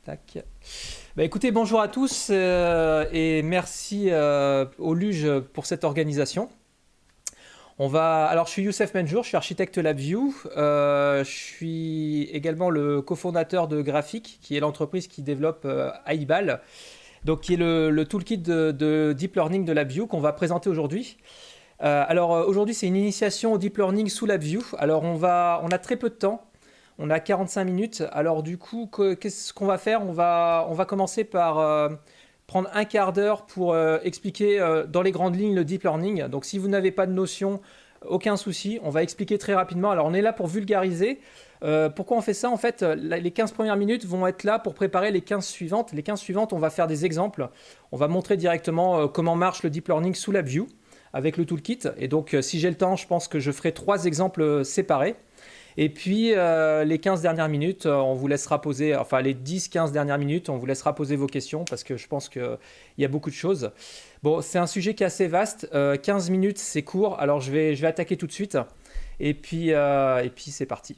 Tac. Bah, écoutez, bonjour à tous et merci au Luge pour cette organisation. Alors, je suis Youssef Menjour, je suis architecte LabVIEW. Je suis également le cofondateur de Graphic, qui est l'entreprise qui développe iBal, donc qui est le toolkit de deep learning de LabVIEW qu'on va présenter aujourd'hui. Aujourd'hui, c'est une initiation au deep learning sous LabVIEW. Alors, on a très peu de temps. On a 45 minutes. Alors du coup, qu'est-ce qu'on va faire? On va commencer par prendre un quart d'heure pour expliquer dans les grandes lignes le deep learning. Donc si vous n'avez pas de notion, aucun souci. On va expliquer très rapidement. Alors on est là pour vulgariser. Pourquoi on fait ça? En fait, les 15 premières minutes vont être là pour préparer les 15 suivantes. Les 15 suivantes, on va faire des exemples. On va montrer directement comment marche le deep learning sous LabVIEW avec le toolkit. Et donc si j'ai le temps, je pense que je ferai 3 exemples séparés. Et puis, les 15 dernières minutes, on vous laissera poser, enfin les 10-15 dernières minutes, on vous laissera poser vos questions parce que je pense qu'il y a beaucoup de choses. Bon, c'est un sujet qui est assez vaste. 15 minutes, c'est court. Alors, je vais attaquer tout de suite. Et puis c'est parti.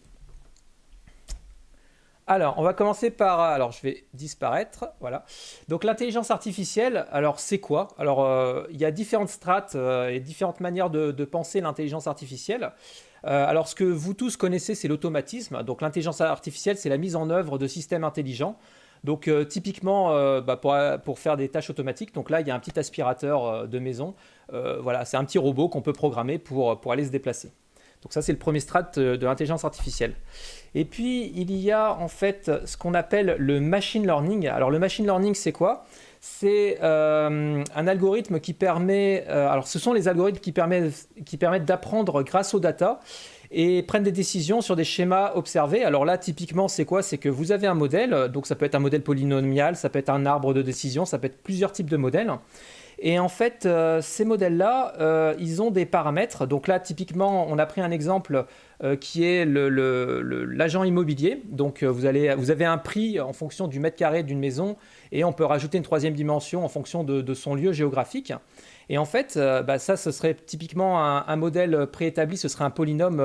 Alors, on va commencer par... Alors, je vais disparaître. Voilà. Donc, l'intelligence artificielle, alors, c'est quoi? Alors, il y a différentes strates et différentes manières de penser l'intelligence artificielle. Alors, ce que vous tous connaissez, c'est l'automatisme. Donc, l'intelligence artificielle, c'est la mise en œuvre de systèmes intelligents. Donc, typiquement, pour faire des tâches automatiques, donc là, il y a un petit aspirateur de maison. Voilà, c'est un petit robot qu'on peut programmer pour aller se déplacer. Donc ça, c'est le premier strat de l'intelligence artificielle. Et puis, il y a en fait ce qu'on appelle le machine learning. Alors, le machine learning, c'est quoi? C'est un algorithme qui permet... alors, ce sont les algorithmes qui permettent d'apprendre grâce aux data et prennent des décisions sur des schémas observés. Alors là, typiquement, c'est quoi? C'est que vous avez un modèle. Donc, ça peut être un modèle polynomial, ça peut être un arbre de décision, ça peut être plusieurs types de modèles. Et en fait, ces modèles-là, ils ont des paramètres. Donc là, typiquement, on a pris un exemple qui est l'agent immobilier. Donc vous avez un prix en fonction du mètre carré d'une maison et on peut rajouter une troisième dimension en fonction de son lieu géographique. Et en fait, ça, ce serait typiquement un modèle préétabli, ce serait un polynôme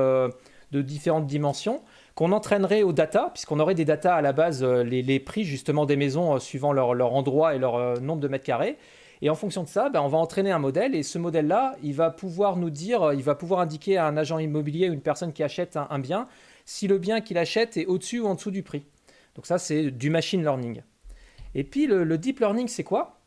de différentes dimensions qu'on entraînerait aux data, puisqu'on aurait des data à la base, les prix justement des maisons suivant leur endroit et leur nombre de mètres carrés. Et en fonction de ça, on va entraîner un modèle et ce modèle-là, il va pouvoir nous dire, il va pouvoir indiquer à un agent immobilier ou une personne qui achète un bien si le bien qu'il achète est au-dessus ou en dessous du prix. Donc ça, c'est du machine learning. Et puis le deep learning, c'est quoi?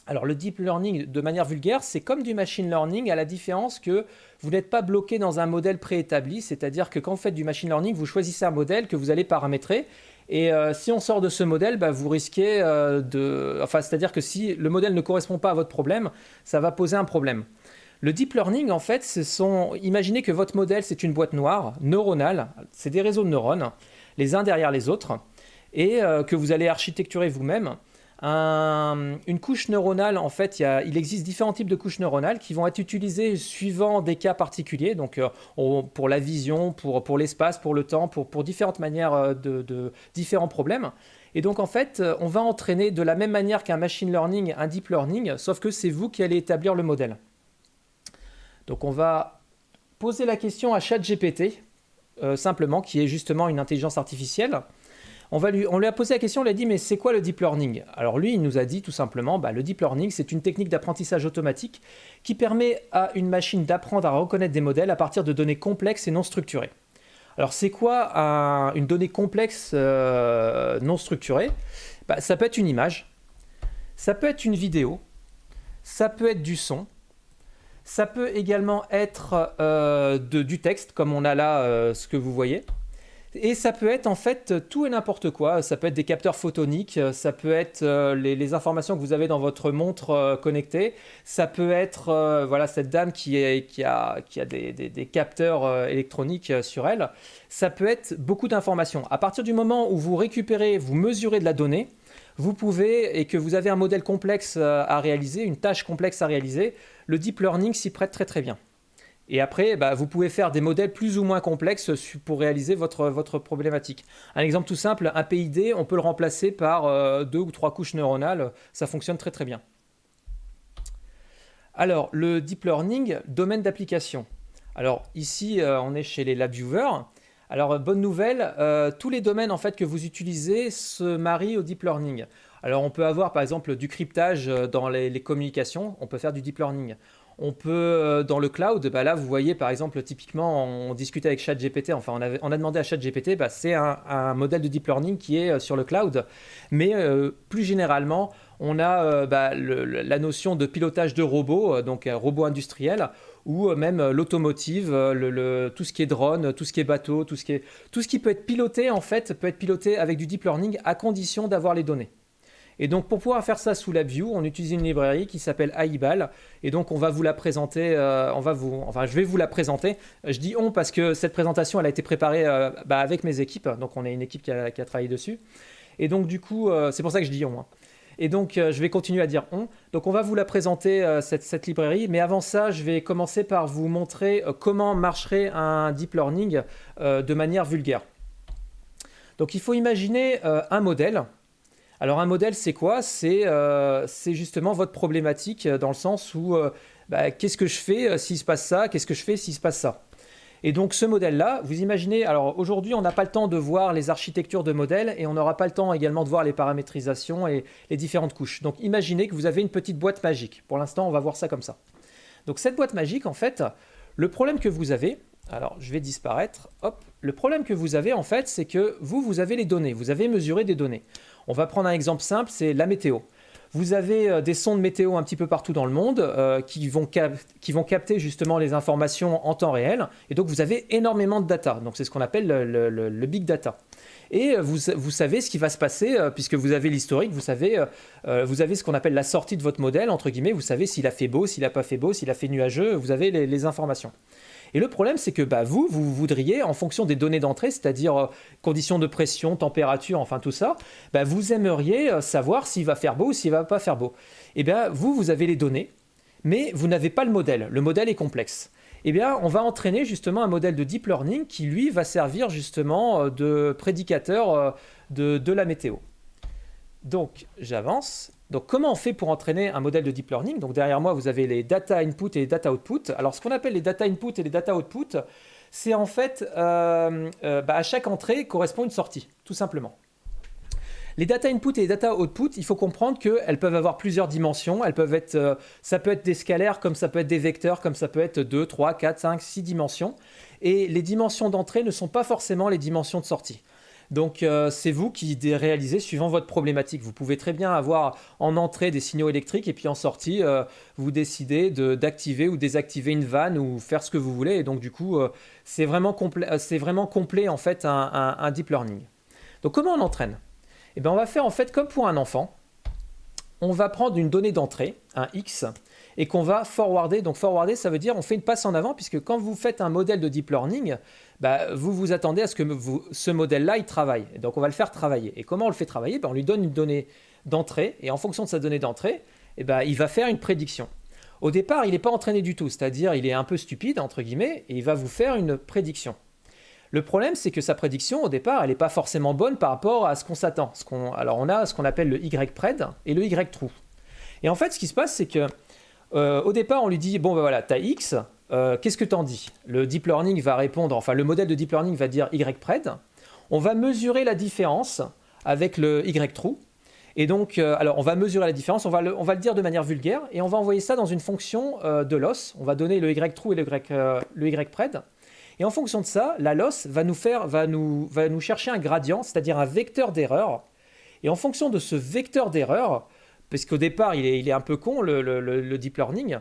Alors le deep learning, de manière vulgaire, c'est comme du machine learning à la différence que vous n'êtes pas bloqué dans un modèle préétabli, c'est-à-dire que quand vous faites du machine learning, vous choisissez un modèle que vous allez paramétrer. Et si on sort de ce modèle, vous risquez c'est-à-dire que si le modèle ne correspond pas à votre problème, ça va poser un problème. Le deep learning, en fait, imaginez que votre modèle, c'est une boîte noire, neuronale, c'est des réseaux de neurones, les uns derrière les autres, et que vous allez architecturer vous-même. Une couche neuronale, en fait, il existe différents types de couches neuronales qui vont être utilisées suivant des cas particuliers, donc pour la vision, pour l'espace, pour le temps, pour différentes manières de différents problèmes. Et donc, en fait, on va entraîner de la même manière qu'un machine learning, un deep learning, sauf que c'est vous qui allez établir le modèle. Donc, on va poser la question à ChatGPT, simplement, qui est justement une intelligence artificielle. On lui a posé la question, on lui a dit mais c'est quoi le deep learning? Alors lui, il nous a dit tout simplement, le deep learning, c'est une technique d'apprentissage automatique qui permet à une machine d'apprendre à reconnaître des modèles à partir de données complexes et non structurées. Alors c'est quoi une donnée complexe non structurée? Ça peut être une image, ça peut être une vidéo, ça peut être du son, ça peut également être du texte, comme on a là ce que vous voyez. Et ça peut être en fait tout et n'importe quoi. Ça peut être des capteurs photoniques, ça peut être les informations que vous avez dans votre montre connectée. Ça peut être cette dame qui a des capteurs électroniques sur elle. Ça peut être beaucoup d'informations. À partir du moment où vous récupérez, vous mesurez de la donnée, vous pouvez, et que vous avez un modèle complexe à réaliser, une tâche complexe à réaliser, le deep learning s'y prête très très bien. Et après, vous pouvez faire des modèles plus ou moins complexes pour réaliser votre problématique. Un exemple tout simple, un PID, on peut le remplacer par 2 ou 3 couches neuronales. Ça fonctionne très très bien. Alors, le deep learning, domaine d'application. Alors ici, on est chez les LabVIEWers. Alors, bonne nouvelle, tous les domaines en fait que vous utilisez se marient au deep learning. Alors, on peut avoir par exemple du cryptage dans les communications, on peut faire du deep learning. On peut, dans le cloud, bah là, vous voyez par exemple, typiquement, on discutait avec ChatGPT, enfin, on a demandé à ChatGPT, bah, c'est un modèle de deep learning qui est sur le cloud. Mais plus généralement, on a bah, la notion de pilotage de robots, donc robots industriels, ou même l'automotive, tout ce qui est drone, tout ce qui est bateau, tout ce qui peut être piloté en fait peut être piloté avec du deep learning à condition d'avoir les données. Et donc pour pouvoir faire ça sous LabVIEW, on utilise une librairie qui s'appelle AIBAL. Et donc on va vous la présenter, je vais vous la présenter. Je dis on parce que cette présentation elle a été préparée bah, avec mes équipes. Donc on est une équipe qui a travaillé dessus. Et donc du coup, c'est pour ça que je dis on, hein. Et donc, je vais continuer à dire on. Donc, on va vous la présenter, cette librairie. Mais avant ça, je vais commencer par vous montrer comment marcherait un deep learning de manière vulgaire. Donc, il faut imaginer un modèle. Alors, un modèle, c'est quoi? C'est justement votre problématique dans le sens où bah, qu'est-ce que je fais s'il se passe ça? Qu'est-ce que je fais s'il se passe ça? Et donc ce modèle-là, vous imaginez, alors aujourd'hui on n'a pas le temps de voir les architectures de modèles et on n'aura pas le temps également de voir les paramétrisations et les différentes couches. Donc imaginez que vous avez une petite boîte magique. Pour l'instant on va voir ça comme ça. Donc cette boîte magique en fait, le problème que vous avez, alors je vais disparaître, hop, le problème que vous avez en fait c'est que vous avez les données, vous avez mesuré des données. On va prendre un exemple simple, c'est la météo. Vous avez des sondes météo un petit peu partout dans le monde qui vont capter justement les informations en temps réel. Et donc, vous avez énormément de data. Donc, c'est ce qu'on appelle le big data. Et vous savez ce qui va se passer puisque vous avez l'historique. Vous avez ce qu'on appelle la sortie de votre modèle, entre guillemets. Vous savez s'il a fait beau, s'il n'a pas fait beau, s'il a fait nuageux. Vous avez les informations. Et le problème, c'est que bah, vous voudriez, en fonction des données d'entrée, c'est-à-dire conditions de pression, température, enfin tout ça, bah, vous aimeriez savoir s'il va faire beau ou s'il ne va pas faire beau. Et bien, vous avez les données, mais vous n'avez pas le modèle. Le modèle est complexe. Eh bien, on va entraîner justement un modèle de deep learning qui, lui, va servir justement de prédicateur de la météo. Donc, j'avance. Donc, comment on fait pour entraîner un modèle de deep learning? Donc, derrière moi, vous avez les data input et les data output. Alors, ce qu'on appelle les data input et les data output, c'est en fait, à chaque entrée correspond une sortie, tout simplement. Les data input et les data output, il faut comprendre qu'elles peuvent avoir plusieurs dimensions. Ça peut être des scalaires, comme ça peut être des vecteurs, comme ça peut être 2, 3, 4, 5, 6 dimensions. Et les dimensions d'entrée ne sont pas forcément les dimensions de sortie. Donc, c'est vous qui réalisez suivant votre problématique. Vous pouvez très bien avoir en entrée des signaux électriques et puis en sortie, vous décidez d'activer ou désactiver une vanne ou faire ce que vous voulez. Et donc, du coup, c'est vraiment complet en fait un deep learning. Donc, comment on entraîne? Eh bien, on va faire en fait comme pour un enfant. On va prendre une donnée d'entrée, un X, et qu'on va forwarder. Donc forwarder, ça veut dire on fait une passe en avant, puisque quand vous faites un modèle de deep learning, bah, vous vous attendez à ce que ce modèle-là, il travaille. Et donc on va le faire travailler. Et comment on le fait travailler? On lui donne une donnée d'entrée, et en fonction de sa donnée d'entrée, il va faire une prédiction. Au départ, il n'est pas entraîné du tout, c'est-à-dire il est un peu stupide, entre guillemets, et il va vous faire une prédiction. Le problème, c'est que sa prédiction, au départ, elle n'est pas forcément bonne par rapport à ce qu'on s'attend. Alors, on a ce qu'on appelle le Y-pred et le Y-true. Et en fait, ce qui se passe, c'est que au départ, on lui dit, bon, ben voilà, t'as X, qu'est-ce que t'en dis? Le deep learning va répondre, enfin, le modèle de deep learning va dire Y-pred. On va mesurer la différence avec le Y-true. Et donc, alors, on va mesurer la différence, on va le dire de manière vulgaire, et on va envoyer ça dans une fonction de loss. On va donner le Y-true et le Y-pred. Et en fonction de ça, la loss va nous chercher un gradient, c'est-à-dire un vecteur d'erreur. Et en fonction de ce vecteur d'erreur, parce qu'au départ, il est un peu con, le deep learning,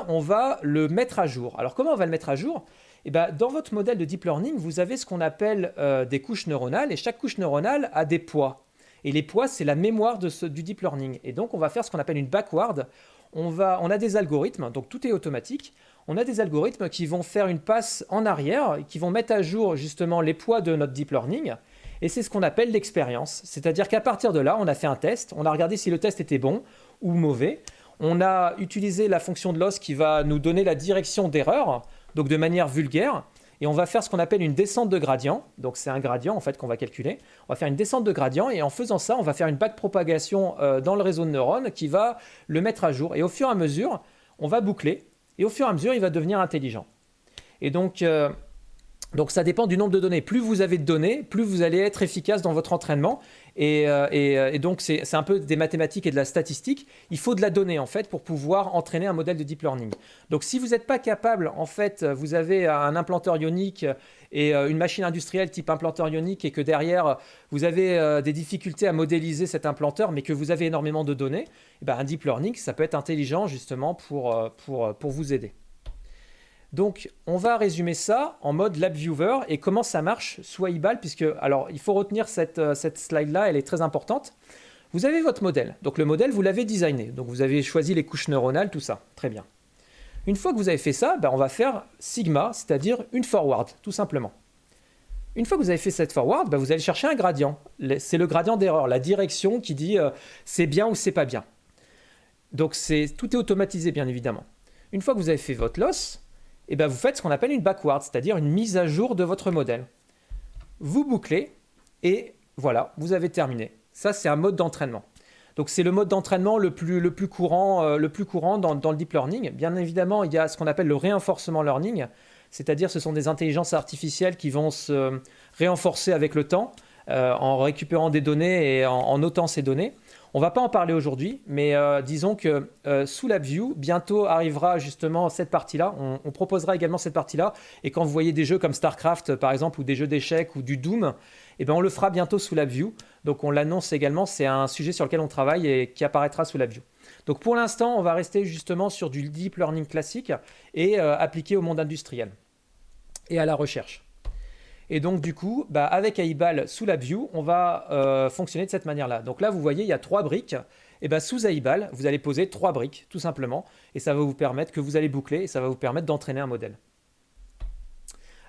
on va le mettre à jour. Alors, comment on va le mettre à jour? Dans votre modèle de deep learning, vous avez ce qu'on appelle des couches neuronales, et chaque couche neuronale a des poids. Et les poids, c'est la mémoire du deep learning. Et donc, on va faire ce qu'on appelle une backward. On a des algorithmes, donc tout est automatique. On a des algorithmes qui vont faire une passe en arrière, qui vont mettre à jour justement les poids de notre deep learning. Et c'est ce qu'on appelle l'expérience. C'est-à-dire qu'à partir de là, on a fait un test, on a regardé si le test était bon ou mauvais. On a utilisé la fonction de loss qui va nous donner la direction d'erreur, donc de manière vulgaire. Et on va faire ce qu'on appelle une descente de gradient. Donc c'est un gradient en fait qu'on va calculer. On va faire une descente de gradient et en faisant ça, on va faire une backpropagation dans le réseau de neurones qui va le mettre à jour. Et au fur et à mesure, on va boucler. Et au fur et à mesure, il va devenir intelligent. Et donc, Donc ça dépend du nombre de données. Plus vous avez de données, plus vous allez être efficace dans votre entraînement. Et donc c'est un peu des mathématiques et de la statistique. Il faut de la donnée en fait pour pouvoir entraîner un modèle de deep learning. Donc si vous n'êtes pas capable, en fait, vous avez un implanteur ionique et une machine industrielle type implanteur ionique et que derrière vous avez des difficultés à modéliser cet implanteur, mais que vous avez énormément de données, et ben, un deep learning ça peut être intelligent justement pour vous aider. Donc, on va résumer ça en mode LabViewer et comment ça marche sous iBal, puisque, alors, il faut retenir cette slide-là, elle est très importante. Vous avez votre modèle. Donc, le modèle, vous l'avez designé. Donc, vous avez choisi les couches neuronales, tout ça. Très bien. Une fois que vous avez fait ça, ben, on va faire sigma, c'est-à-dire une forward, tout simplement. Une fois que vous avez fait cette forward, ben, vous allez chercher un gradient. C'est le gradient d'erreur, la direction qui dit c'est bien ou c'est pas bien. Donc, tout est automatisé, bien évidemment. Une fois que vous avez fait votre loss, et ben vous faites ce qu'on appelle une backward, c'est-à-dire une mise à jour de votre modèle. Vous bouclez et voilà, vous avez terminé. Ça, c'est un mode d'entraînement. Donc, c'est le mode d'entraînement le plus courant dans le deep learning. Bien évidemment, il y a ce qu'on appelle le reinforcement learning, c'est-à-dire ce sont des intelligences artificielles qui vont se renforcer avec le temps en récupérant des données et en notant ces données. On ne va pas en parler aujourd'hui, mais disons que sous LabVIEW, bientôt arrivera justement cette partie-là. On proposera également cette partie-là. Et quand vous voyez des jeux comme StarCraft, par exemple, ou des jeux d'échecs ou du Doom, eh ben, on le fera bientôt sous LabVIEW. Donc on l'annonce également, c'est un sujet sur lequel on travaille et qui apparaîtra sous LabVIEW. Donc pour l'instant, on va rester justement sur du deep learning classique et appliqué au monde industriel et à la recherche. Et donc du coup, avec iBal sous LabVIEW, on va fonctionner de cette manière-là. Donc là, vous voyez, il y a 3 briques. Et sous iBal, vous allez poser 3 briques, tout simplement. Et ça va vous permettre que vous allez boucler et ça va vous permettre d'entraîner un modèle.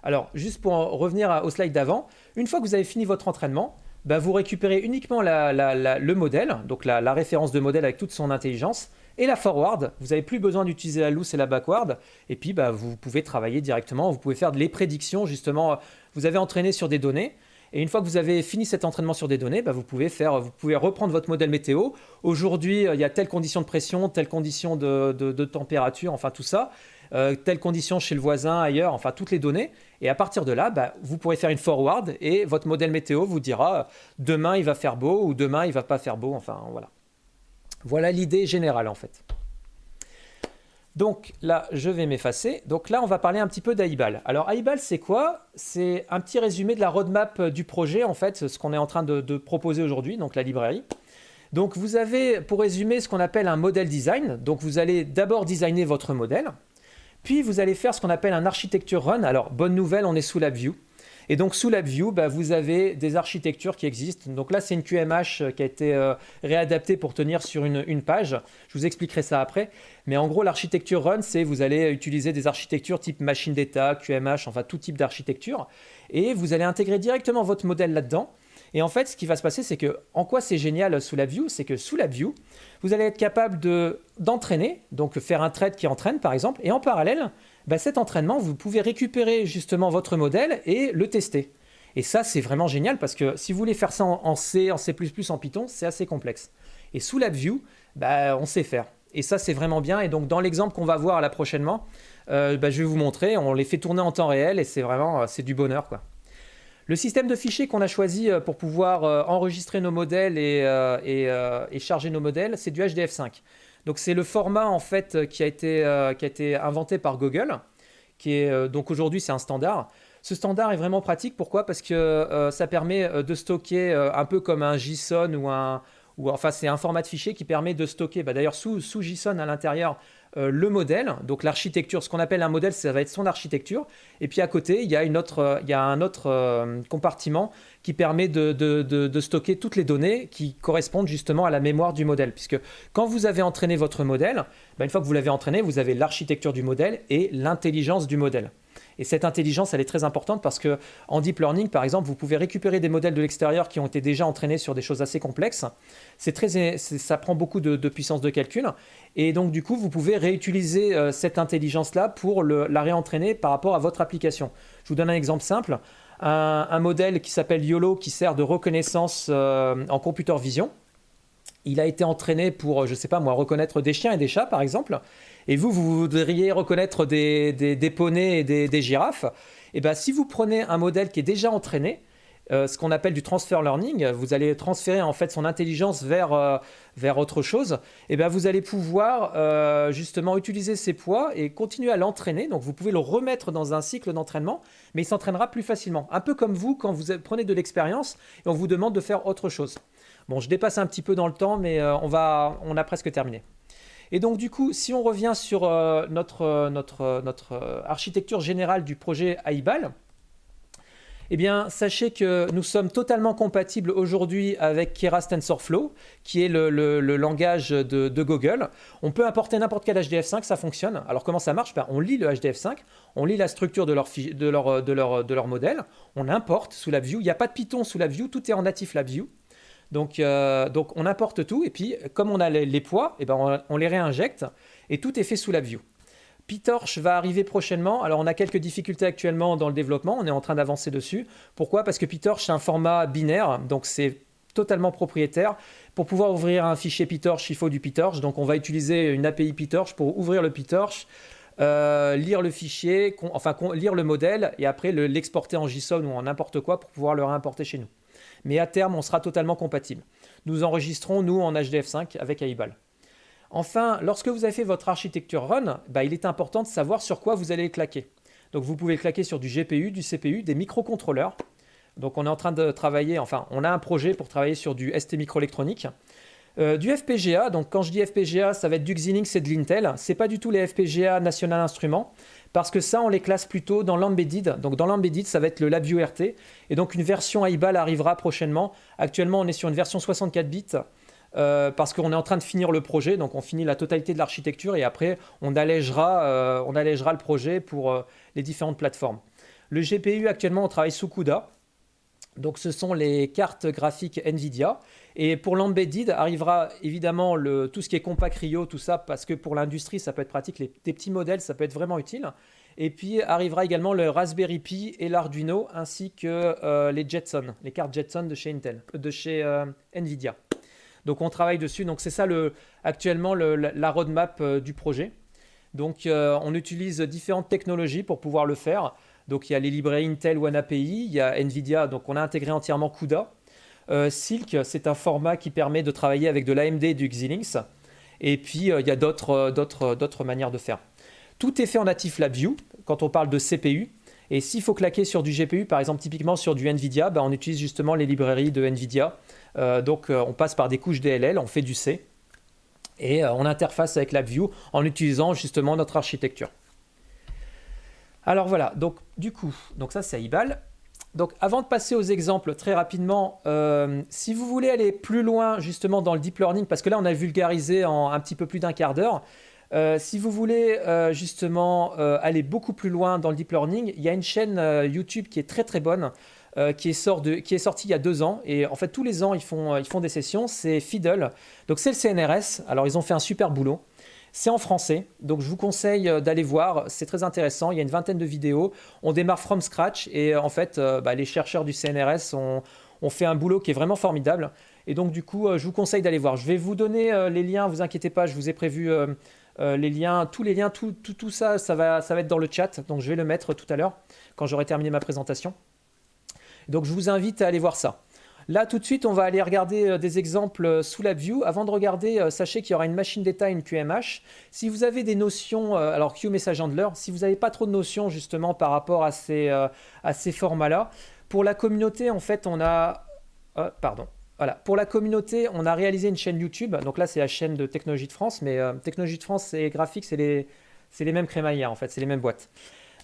Alors, juste pour en revenir au slide d'avant, une fois que vous avez fini votre entraînement, vous récupérez uniquement le modèle, donc la référence de modèle avec toute son intelligence, et la forward. Vous n'avez plus besoin d'utiliser la loose et la backward. Et puis, vous pouvez travailler directement. Vous pouvez faire les prédictions, justement. Vous avez entraîné sur des données. Et une fois que vous avez fini cet entraînement sur des données, vous pouvez reprendre votre modèle météo. Aujourd'hui, il y a telle condition de pression, telle condition de température, enfin tout ça. Telle condition chez le voisin, ailleurs, enfin toutes les données. Et à partir de là, vous pourrez faire une forward et votre modèle météo vous dira demain il va faire beau ou demain il va pas faire beau. Enfin voilà. Voilà l'idée générale en fait. Donc là, je vais m'effacer. Donc là, on va parler un petit peu d'iBal. Alors iBal, c'est quoi? C'est un petit résumé de la roadmap du projet, en fait, ce qu'on est en train de proposer aujourd'hui, donc la librairie. Donc vous avez, pour résumer, ce qu'on appelle un modèle design. Donc vous allez d'abord designer votre modèle, puis vous allez faire ce qu'on appelle un architecture run. Alors, bonne nouvelle, on est sous LabVIEW. Et donc, sous LabVIEW, vous avez des architectures qui existent. Donc là, c'est une QMH qui a été réadaptée pour tenir sur une page. Je vous expliquerai ça après. Mais en gros, l'architecture run, c'est vous allez utiliser des architectures type machine data, QMH, enfin tout type d'architecture. Et vous allez intégrer directement votre modèle là-dedans. Et en fait, ce qui va se passer, c'est que, en quoi c'est génial sous LabVIEW, c'est que sous LabVIEW, vous allez être capable d'entraîner, donc faire un thread qui entraîne par exemple, et en parallèle, cet entraînement, vous pouvez récupérer justement votre modèle et le tester. Et ça, c'est vraiment génial parce que si vous voulez faire ça en C, en C++, en Python, c'est assez complexe. Et sous LabVIEW, on sait faire. Et ça, c'est vraiment bien. Et donc, dans l'exemple qu'on va voir là prochainement, je vais vous montrer, on les fait tourner en temps réel et c'est vraiment du bonheur, quoi. Le système de fichiers qu'on a choisi pour pouvoir enregistrer nos modèles et charger nos modèles, c'est du HDF5. Donc c'est le format en fait qui a été inventé par Google, qui est donc aujourd'hui c'est un standard. Ce standard est vraiment pratique. Pourquoi? Parce que ça permet de stocker un peu comme un JSON enfin c'est un format de fichier qui permet de stocker. D'ailleurs sous JSON à l'intérieur. Le modèle, donc l'architecture, ce qu'on appelle un modèle, ça va être son architecture. Et puis à côté, il y a un autre compartiment qui permet de stocker toutes les données qui correspondent justement à la mémoire du modèle. Puisque quand vous avez entraîné votre modèle, une fois que vous l'avez entraîné, vous avez l'architecture du modèle et l'intelligence du modèle. Et cette intelligence, elle est très importante parce qu'en deep learning, par exemple, vous pouvez récupérer des modèles de l'extérieur qui ont été déjà entraînés sur des choses assez complexes. Ça prend beaucoup de puissance de calcul. Et donc, du coup, vous pouvez réutiliser cette intelligence-là pour la réentraîner par rapport à votre application. Je vous donne un exemple simple. Un modèle qui s'appelle YOLO, qui sert de reconnaissance en computer vision. Il a été entraîné pour, je ne sais pas moi, reconnaître des chiens et des chats, par exemple. Et vous voudriez reconnaître des poneys et des girafes. Et ben, si vous prenez un modèle qui est déjà entraîné, ce qu'on appelle du transfer learning, vous allez transférer en fait son intelligence vers autre chose, et ben vous allez pouvoir justement utiliser ces poids et continuer à l'entraîner. Donc vous pouvez le remettre dans un cycle d'entraînement, mais il s'entraînera plus facilement. Un peu comme vous quand vous prenez de l'expérience et on vous demande de faire autre chose. Bon, je dépasse un petit peu dans le temps, mais on a presque terminé. Et donc du coup, si on revient sur notre architecture générale du projet AIBAL, eh bien, sachez que nous sommes totalement compatibles aujourd'hui avec Keras TensorFlow, qui est le langage de Google. On peut importer n'importe quel HDF5, ça fonctionne. Alors comment ça marche? On lit le HDF5, on lit la structure de leur modèle, on importe sous LabVIEW. Il n'y a pas de Python sous LabVIEW, tout est en natif LabVIEW. Donc on importe tout, et puis comme on a les poids, eh ben, on les réinjecte, et tout est fait sous LabVIEW. PyTorch va arriver prochainement. Alors, on a quelques difficultés actuellement dans le développement. On est en train d'avancer dessus. Pourquoi? Parce que PyTorch, c'est un format binaire. Donc, c'est totalement propriétaire. Pour pouvoir ouvrir un fichier PyTorch, il faut du PyTorch. Donc, on va utiliser une API PyTorch pour ouvrir le PyTorch, lire le fichier, lire le modèle et après l'exporter en JSON ou en n'importe quoi pour pouvoir le réimporter chez nous. Mais à terme, on sera totalement compatible. Nous enregistrons, nous, en HDF5 avec AIBAL. Enfin, lorsque vous avez fait votre architecture run, il est important de savoir sur quoi vous allez le claquer. Donc vous pouvez le claquer sur du GPU, du CPU, des microcontrôleurs. Donc on est en train de travailler, on a un projet pour travailler sur du ST microélectronique. Du FPGA, donc quand je dis FPGA, ça va être du Xilinx et de l'Intel. Ce n'est pas du tout les FPGA National Instruments, parce que ça, on les classe plutôt dans l'embedded. Donc dans l'embedded, ça va être le LabVIEW RT. Et donc une version AIBAL arrivera prochainement. Actuellement, on est sur une version 64 bits. Parce qu'on est en train de finir le projet, donc on finit la totalité de l'architecture et après on allégera le projet pour les différentes plateformes. Le GPU actuellement on travaille sous CUDA, donc ce sont les cartes graphiques NVIDIA, et pour l'embedded arrivera évidemment tout ce qui est Compact Rio, tout ça, parce que pour l'industrie ça peut être pratique, des petits modèles ça peut être vraiment utile. Et puis arrivera également le Raspberry Pi et l'Arduino ainsi que les Jetson, les cartes Jetson de chez NVIDIA. Donc on travaille dessus, donc c'est ça actuellement la roadmap du projet. Donc on utilise différentes technologies pour pouvoir le faire. Donc il y a les librairies Intel One API, il y a NVIDIA, donc on a intégré entièrement CUDA. Silk, c'est un format qui permet de travailler avec de l'AMD et du Xilinx. Et puis il y a d'autres manières de faire. Tout est fait en natif LabVIEW quand on parle de CPU. Et s'il faut claquer sur du GPU, par exemple typiquement sur du NVIDIA, on utilise justement les librairies de NVIDIA. Donc on passe par des couches DLL, on fait du C et on interface avec LabVIEW en utilisant justement notre architecture. Alors voilà, donc du coup, ça c'est AIBAL. Donc avant de passer aux exemples très rapidement, si vous voulez aller plus loin justement dans le deep learning, parce que là on a vulgarisé en un petit peu plus d'un quart d'heure, si vous voulez justement aller beaucoup plus loin dans le deep learning, il y a une chaîne YouTube qui est très très bonne, qui est sortie il y a 2 ans, et en fait tous les ans ils font des sessions, c'est Fiddle, donc c'est le CNRS, alors ils ont fait un super boulot, c'est en français, donc je vous conseille d'aller voir, c'est très intéressant, il y a une 20aine de vidéos, on démarre from scratch, et en fait les chercheurs du CNRS ont fait un boulot qui est vraiment formidable, et donc du coup je vous conseille d'aller voir, je vais vous donner les liens, vous inquiétez pas, je vous ai prévu les liens, tous les liens, tout ça, ça va être dans le chat, donc je vais le mettre tout à l'heure, quand j'aurai terminé ma présentation. Donc je vous invite à aller voir ça. Là tout de suite on va aller regarder des exemples sous LabVIEW. Avant de regarder, sachez qu'il y aura une machine data, une QMH. Si vous avez des notions, alors QMessageHandler, si vous n'avez pas trop de notions justement par rapport à ces formats-là, pour la communauté en fait on a... Voilà. Pour la communauté, on a réalisé une chaîne YouTube. Donc là, c'est la chaîne de Technologie de France, mais Technologie de France et Graphique, c'est les mêmes crémaillères en fait, c'est les mêmes boîtes.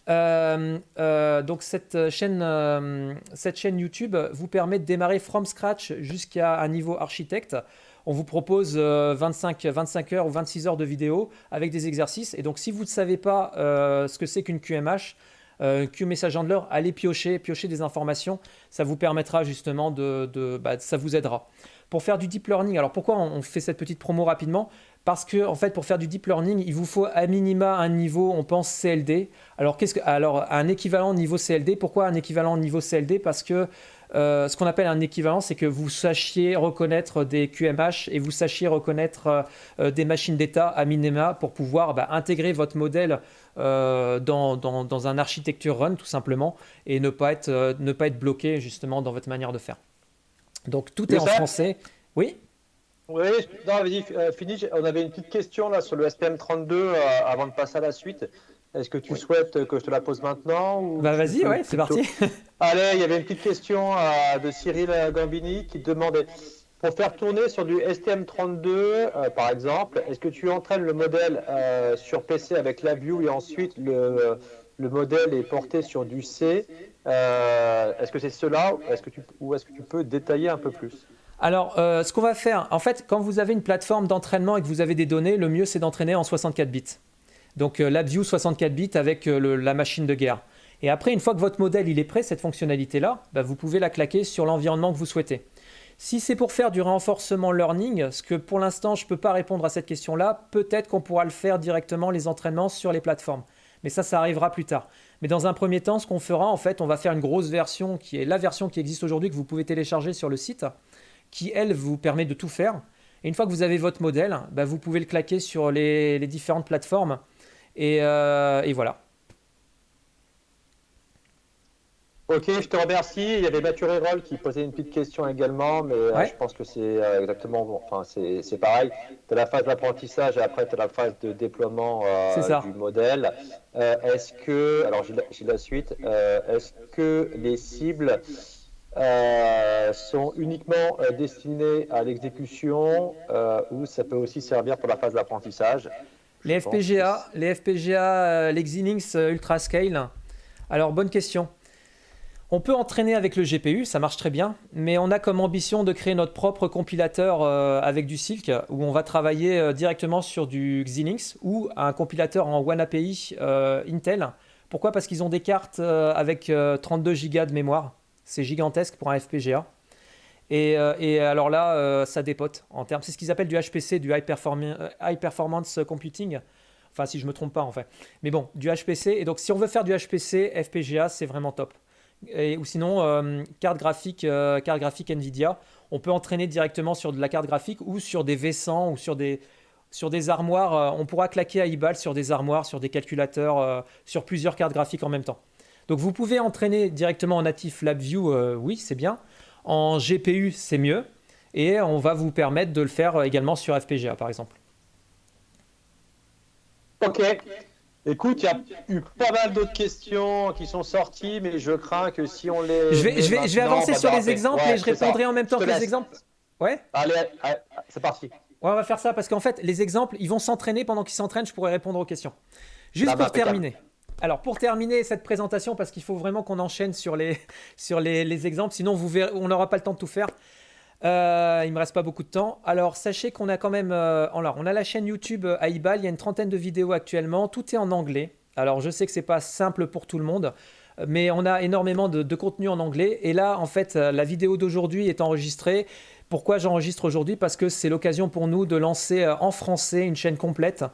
Donc cette chaîne YouTube vous permet de démarrer from scratch jusqu'à un niveau architecte. On vous propose 25 heures ou 26 heures de vidéo avec des exercices. Et donc si vous ne savez pas ce que c'est qu'une QMH, QMessageHandler, allez piocher des informations. Ça vous permettra justement ça vous aidera. Pour faire du deep learning, alors pourquoi on fait cette petite promo rapidement? Parce que en fait, pour faire du deep learning, il vous faut à minima un niveau, on pense CLD. Alors un équivalent niveau CLD. Pourquoi un équivalent niveau CLD? Parce que ce qu'on appelle un équivalent, c'est que vous sachiez reconnaître des QMH et vous sachiez reconnaître des machines d'état à minima pour pouvoir intégrer votre modèle dans un architecture run tout simplement et ne pas être bloqué justement dans votre manière de faire. Donc tout est en français. Oui. Oui, non, vas-y, finis. On avait une petite question là sur le STM32 avant de passer à la suite. Est-ce que tu souhaites que je te la pose maintenant ou vas-y, ouais, c'est parti. Allez, il y avait une petite question de Cyril Gambini qui demandait, pour faire tourner sur du STM32 par exemple, est-ce que tu entraînes le modèle sur PC avec LabVIEW et ensuite le modèle est porté sur du C? Est-ce que c'est cela ou est-ce que tu peux détailler un peu plus? Alors, ce qu'on va faire, en fait, quand vous avez une plateforme d'entraînement et que vous avez des données, le mieux c'est d'entraîner en 64 bits. Donc LabVIEW 64 bits avec la machine de guerre. Et après, une fois que votre modèle il est prêt, cette fonctionnalité-là, vous pouvez la claquer sur l'environnement que vous souhaitez. Si c'est pour faire du renforcement learning, ce que pour l'instant je ne peux pas répondre à cette question-là, peut-être qu'on pourra le faire directement les entraînements sur les plateformes. Mais ça arrivera plus tard. Mais dans un premier temps, ce qu'on fera, en fait, on va faire une grosse version qui est la version qui existe aujourd'hui que vous pouvez télécharger sur le site, qui elle vous permet de tout faire. Et une fois que vous avez votre modèle, vous pouvez le claquer sur les différentes plateformes. Et voilà. Ok, je te remercie. Il y avait Mathieu Rérol qui posait une petite question également, mais Ouais. je pense que c'est exactement bon. Enfin, c'est pareil. Tu as la phase d'apprentissage et après tu as la phase de déploiement C'est ça. du modèle. Est-ce que, alors j'ai la suite, est-ce que les cibles sont uniquement destinées à l'exécution ou ça peut aussi servir pour la phase d'apprentissage? Les FPGA, les Xilinx Ultrascale. Alors, bonne question. On peut entraîner avec le GPU, ça marche très bien, mais on a comme ambition de créer notre propre compilateur avec du Silk, où on va travailler directement sur du Xilinx ou un compilateur en OneAPI Intel. Pourquoi? Parce qu'ils ont des cartes avec 32 Go de mémoire. C'est gigantesque pour un FPGA. Et alors là, ça dépote en termes. C'est ce qu'ils appellent du HPC, du High Performance Computing. Enfin, si je ne me trompe pas en fait. Mais bon, du HPC. Et donc, si on veut faire du HPC, FPGA, c'est vraiment top. Ou sinon, carte graphique NVIDIA. On peut entraîner directement sur de la carte graphique ou sur des V100 ou sur des armoires. On pourra claquer à eBal sur des armoires, sur des calculateurs, sur plusieurs cartes graphiques en même temps. Donc, vous pouvez entraîner directement en natif LabVIEW, oui, c'est bien. En GPU, c'est mieux. Et on va vous permettre de le faire également sur FPGA, par exemple. Ok. Écoute, il y a eu pas mal d'autres questions qui sont sorties, mais je crains que si on les... Je vais avancer sur les exemples et je répondrai en même temps que les exemples. Ouais. Allez, c'est parti. Ouais, on va faire ça parce qu'en fait, les exemples, ils vont s'entraîner. Pendant qu'ils s'entraînent, je pourrai répondre aux questions. Juste pour terminer. Alors, pour terminer cette présentation, parce qu'il faut vraiment qu'on enchaîne sur les exemples, sinon on n'aura pas le temps de tout faire. Il ne me reste pas beaucoup de temps. Alors, sachez qu'on a quand même... on a la chaîne YouTube Aibal, il y a une trentaine de vidéos actuellement. Tout est en anglais. Alors, je sais que ce n'est pas simple pour tout le monde, mais on a énormément de contenu en anglais. Et là, en fait, la vidéo d'aujourd'hui est enregistrée. Pourquoi j'enregistre aujourd'hui? Parce que c'est l'occasion pour nous de lancer en français une chaîne complète.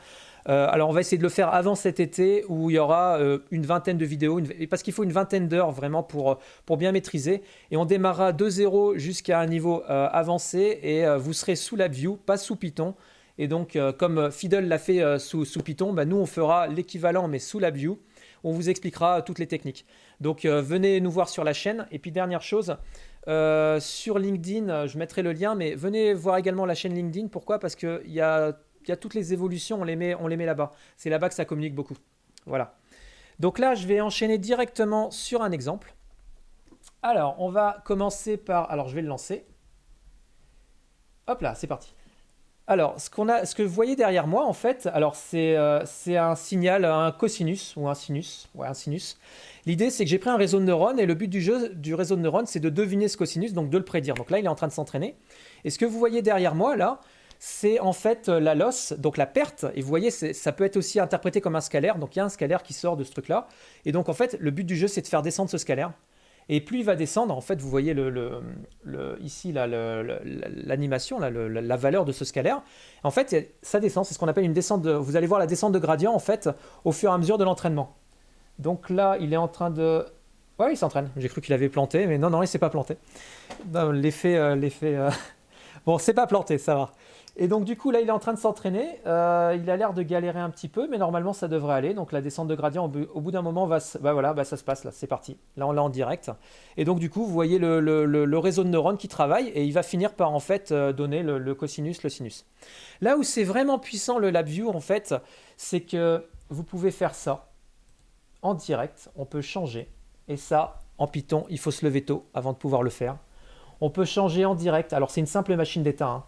Alors on va essayer de le faire avant cet été où il y aura une vingtaine de vidéos, parce qu'il faut une vingtaine d'heures vraiment pour bien maîtriser. Et on démarrera de 0 jusqu'à un niveau avancé et vous serez sous LabVIEW, pas sous Python. Et donc comme Fiddle l'a fait sous Python, nous on fera l'équivalent mais sous LabVIEW. On vous expliquera toutes les techniques. Donc venez nous voir sur la chaîne. Et puis dernière chose, sur LinkedIn, je mettrai le lien, mais venez voir également la chaîne LinkedIn. Pourquoi? Parce qu'il y a toutes les évolutions, on les met là-bas. C'est là-bas que ça communique beaucoup. Voilà. Donc là, je vais enchaîner directement sur un exemple. Alors, on va commencer par... Alors, je vais le lancer. Hop là, c'est parti. Alors, ce que vous voyez derrière moi, en fait, alors c'est un signal, un cosinus ou un sinus. Ouais, un sinus. L'idée, c'est que j'ai pris un réseau de neurones et le but du jeu du réseau de neurones, c'est de deviner ce cosinus, donc de le prédire. Donc là, il est en train de s'entraîner. Et ce que vous voyez derrière moi, là, c'est en fait la loss, donc la perte. Et vous voyez, ça peut être aussi interprété comme un scalaire. Donc il y a un scalaire qui sort de ce truc-là. Et donc en fait, le but du jeu, c'est de faire descendre ce scalaire. Et plus il va descendre, en fait, vous voyez ici l'animation, la valeur de ce scalaire. En fait, ça descend. C'est ce qu'on appelle une descente vous allez voir la descente de gradient, en fait, au fur et à mesure de l'entraînement. Donc là, il est en train de... Ouais, il s'entraîne. J'ai cru qu'il avait planté, mais non, non, il s'est pas planté. Non, Bon, c'est pas planté, ça va. Et donc du coup, là, il est en train de s'entraîner. Il a l'air de galérer un petit peu, mais normalement, ça devrait aller. Donc la descente de gradient, au bout d'un moment, voilà, ça se passe là. C'est parti. Là, on l'a en direct. Et donc du coup, vous voyez le réseau de neurones qui travaille et il va finir par en fait donner le cosinus, le sinus. Là où c'est vraiment puissant le LabVIEW, en fait, c'est que vous pouvez faire ça en direct. On peut changer. Et ça, en Python, il faut se lever tôt avant de pouvoir le faire. On peut changer en direct. Alors, c'est une simple machine d'état, hein.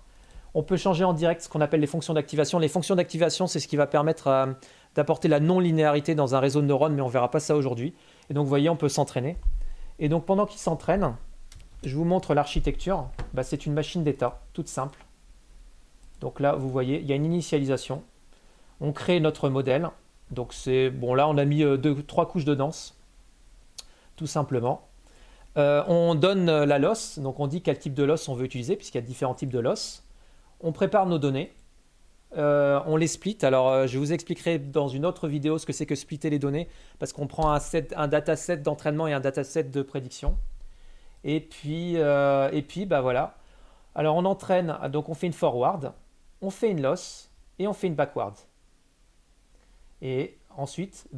On peut changer en direct ce qu'on appelle les fonctions d'activation. Les fonctions d'activation, c'est ce qui va permettre d'apporter la non-linéarité dans un réseau de neurones, mais on ne verra pas ça aujourd'hui. Et donc, vous voyez, on peut s'entraîner. Et donc, pendant qu'il s'entraîne, je vous montre l'architecture. C'est une machine d'état, toute simple. Donc là, vous voyez, il y a une initialisation. On crée notre modèle. Donc, là, on a mis 3 couches de danse, tout simplement. On donne la loss, donc on dit quel type de loss on veut utiliser, puisqu'il y a différents types de loss. On prépare nos données, on les split. Alors, je vous expliquerai dans une autre vidéo ce que c'est que splitter les données, parce qu'on prend un dataset d'entraînement et un dataset de prédiction. Et puis voilà. Alors, on entraîne, donc on fait une forward, on fait une loss et on fait une backward. Et ensuite,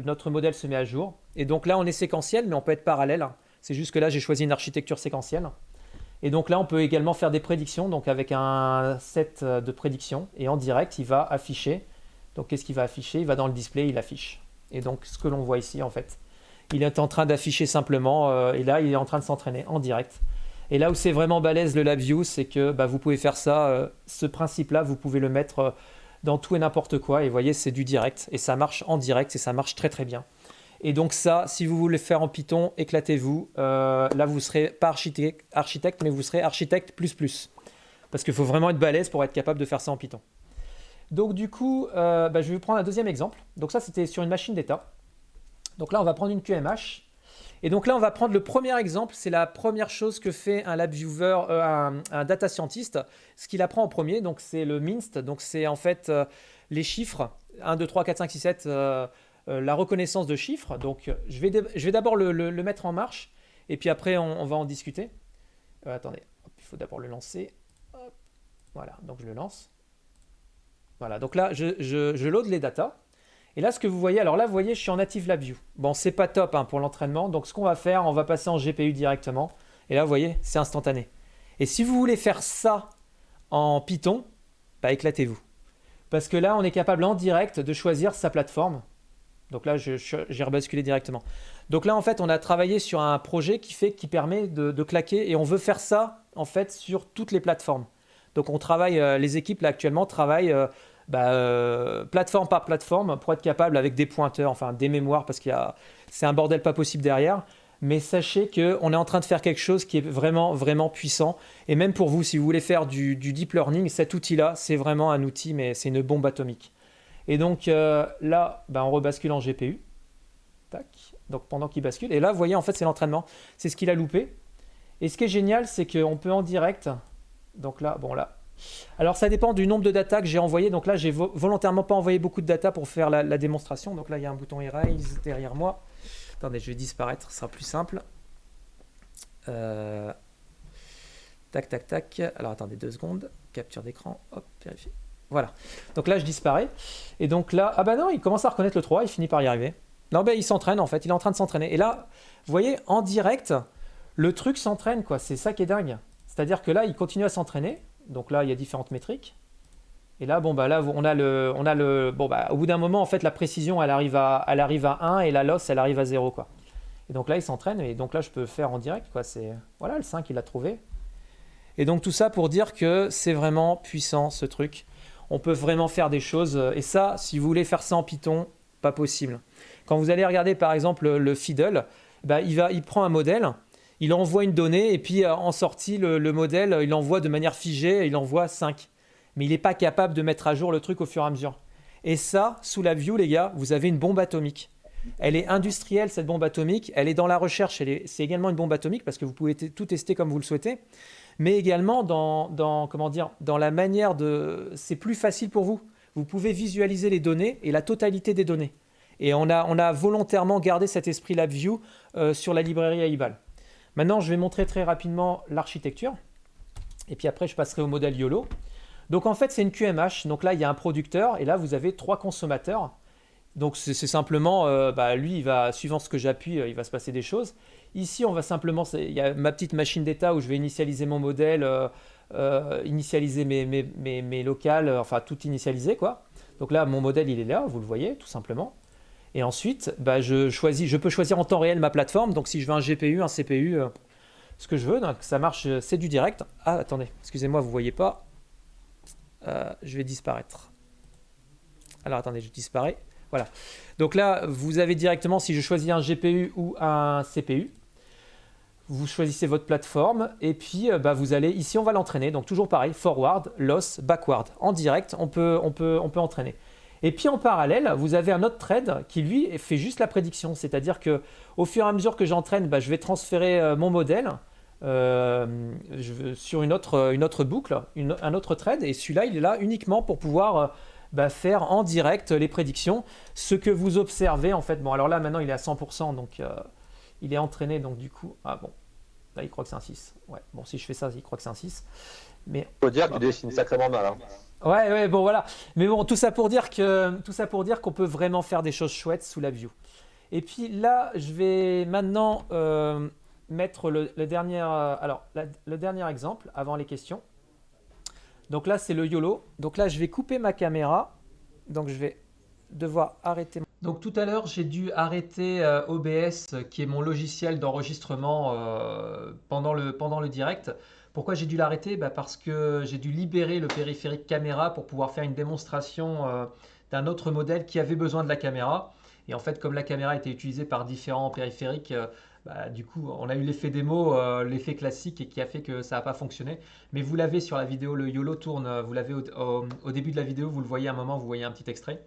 notre modèle se met à jour. Et donc là, on est séquentiel, mais on peut être parallèle. C'est juste que là, j'ai choisi une architecture séquentielle. Et donc là, on peut également faire des prédictions, donc avec un set de prédictions. Et en direct, il va afficher. Donc qu'est-ce qu'il va afficher? Il va dans le display, il affiche. Et donc ce que l'on voit ici, en fait, il est en train d'afficher simplement. Et là, il est en train de s'entraîner en direct. Et là où c'est vraiment balèze le LabVIEW, c'est que vous pouvez faire ça. Ce principe-là, vous pouvez le mettre dans tout et n'importe quoi. Et vous voyez, c'est du direct. Et ça marche en direct et ça marche très très bien. Et donc ça, si vous voulez faire en Python, éclatez-vous. Là, vous ne serez pas architecte, mais vous serez architecte plus. Parce qu'il faut vraiment être balèze pour être capable de faire ça en Python. Donc du coup, je vais vous prendre un deuxième exemple. Donc ça, c'était sur une machine d'état. Donc là, on va prendre une QMH. Et donc là, on va prendre le premier exemple. C'est la première chose que fait un LabVIEWer, un data scientist. Ce qu'il apprend en premier, donc c'est le MINST. Donc c'est en fait les chiffres. 1, 2, 3, 4, 5, 6, 7... la reconnaissance de chiffres. Donc, je vais d'abord le mettre en marche et puis après, on va en discuter. Attendez, il faut d'abord le lancer. Hop. Voilà, donc je le lance. Voilà, donc là, je load les datas. Et là, ce que vous voyez, alors là, vous voyez, je suis en native LabVIEW. Bon, c'est pas top pour l'entraînement. Donc, ce qu'on va faire, on va passer en GPU directement. Et là, vous voyez, c'est instantané. Et si vous voulez faire ça en Python, éclatez-vous. Parce que là, on est capable en direct de choisir sa plateforme. Donc là, j'ai rebasculé directement. Donc là, en fait, on a travaillé sur un projet qui permet de claquer et on veut faire ça, en fait, sur toutes les plateformes. Donc on travaille, les équipes là actuellement travaillent plateforme par plateforme pour être capable avec des pointeurs, enfin des mémoires parce c'est un bordel pas possible derrière. Mais sachez qu'on est en train de faire quelque chose qui est vraiment, vraiment puissant. Et même pour vous, si vous voulez faire du deep learning, cet outil-là, c'est vraiment un outil, mais c'est une bombe atomique. Et donc là, on rebascule en GPU. Tac. Donc pendant qu'il bascule. Et là, vous voyez, en fait, c'est l'entraînement. C'est ce qu'il a loupé. Et ce qui est génial, c'est qu'on peut en direct. Donc là, là. Alors ça dépend du nombre de data que j'ai envoyé. Donc là, j'ai volontairement pas envoyé beaucoup de data pour faire la démonstration. Donc là, il y a un bouton Erase derrière moi. Attendez, je vais disparaître, ce sera plus simple. Tac, tac, tac. Alors attendez 2 secondes. Capture d'écran. Hop, vérifier. Voilà. Donc là, je disparais. Et donc là, non, il commence à reconnaître le 3, il finit par y arriver. Non, il s'entraîne en fait, il est en train de s'entraîner. Et là, vous voyez, en direct, le truc s'entraîne, quoi. C'est ça qui est dingue. C'est-à-dire que là, il continue à s'entraîner. Donc là, il y a différentes métriques. Et là, là, on a le au bout d'un moment, en fait, la précision, elle arrive à 1 et la loss, elle arrive à 0, quoi. Et donc là, il s'entraîne. Et donc là, je peux faire en direct, quoi. Voilà, le 5, il l'a trouvé. Et donc tout ça pour dire que c'est vraiment puissant, ce truc. On peut vraiment faire des choses. Et ça, si vous voulez faire ça en Python, pas possible. Quand vous allez regarder par exemple le Fiddle, il prend un modèle, il envoie une donnée et puis en sortie, le modèle, il envoie de manière figée, il envoie 5. Mais il n'est pas capable de mettre à jour le truc au fur et à mesure. Et ça, sous LabVIEW, les gars, vous avez une bombe atomique. Elle est industrielle, cette bombe atomique. Elle est dans la recherche. C'est également une bombe atomique parce que vous pouvez tout tester comme vous le souhaitez. Mais également dans la manière de... C'est plus facile pour vous. Vous pouvez visualiser les données et la totalité des données. Et on a volontairement gardé cet esprit LabVIEW sur la librairie AIBAL. Maintenant, je vais montrer très rapidement l'architecture. Et puis après, je passerai au modèle YOLO. Donc en fait, c'est une QMH. Donc là, il y a un producteur et là, vous avez 3 consommateurs. Donc c'est simplement, lui, il va, suivant ce que j'appuie, il va se passer des choses. Ici, on va simplement, il y a ma petite machine d'état où je vais initialiser mon modèle, initialiser mes locales, enfin tout initialiser, quoi. Donc là, mon modèle, il est là, vous le voyez, tout simplement. Et ensuite, je peux choisir en temps réel ma plateforme. Donc si je veux un GPU, un CPU, ce que je veux, donc ça marche, c'est du direct. Ah, attendez, excusez-moi, vous ne voyez pas. Je vais disparaître. Alors attendez, je disparais. Voilà. Donc là, vous avez directement, si je choisis un GPU ou un CPU, vous choisissez votre plateforme et puis vous allez, ici on va l'entraîner. Donc toujours pareil, forward, loss, backward. En direct, on peut entraîner. Et puis en parallèle, vous avez un autre thread qui lui fait juste la prédiction. C'est-à-dire qu'au fur et à mesure que j'entraîne, je vais transférer mon modèle sur une autre boucle, un autre thread. Et celui-là, il est là uniquement pour pouvoir faire en direct les prédictions. Ce que vous observez en fait. Bon, alors là maintenant il est à 100%, donc il est entraîné. Donc du coup, ah bon, là il croit que c'est un 6. Ouais, bon, si je fais ça, il croit que c'est un 6. Mais faut dire que tu dessines sacrément mal. Hein. Ouais, bon voilà. Mais bon, tout ça pour dire qu'on peut vraiment faire des choses chouettes sous LabVIEW. Et puis là, je vais maintenant mettre le dernier exemple avant les questions. Donc là, c'est le YOLO. Donc là, je vais couper ma caméra. Donc je vais devoir arrêter. Donc tout à l'heure, j'ai dû arrêter OBS, qui est mon logiciel d'enregistrement pendant le direct. Pourquoi j'ai dû l'arrêter? Parce que j'ai dû libérer le périphérique caméra pour pouvoir faire une démonstration d'un autre modèle qui avait besoin de la caméra. Et en fait, comme la caméra était utilisée par différents périphériques, du coup, on a eu l'effet démo, l'effet classique, et qui a fait que ça n'a pas fonctionné. Mais vous l'avez sur la vidéo, le YOLO tourne, vous l'avez au début de la vidéo, vous le voyez à un moment, vous voyez un petit extrait.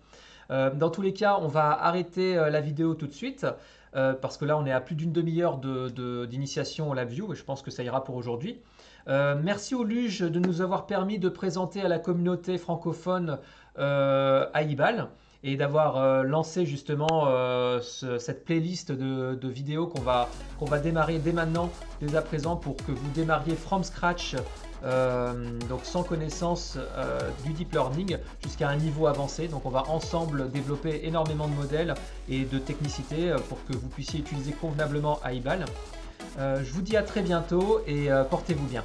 Dans tous les cas, on va arrêter la vidéo tout de suite. Parce que là, on est à plus d'une demi-heure d'initiation au LabVIEW et je pense que ça ira pour aujourd'hui. Merci au Luge de nous avoir permis de présenter à la communauté francophone AIBAL et d'avoir lancé justement cette playlist de vidéos qu'on va démarrer dès maintenant, dès à présent, pour que vous démarriez from scratch, donc sans connaissance du deep learning jusqu'à un niveau avancé. Donc on va ensemble développer énormément de modèles et de technicité pour que vous puissiez utiliser convenablement AIBAL. Je vous dis à très bientôt et portez-vous bien.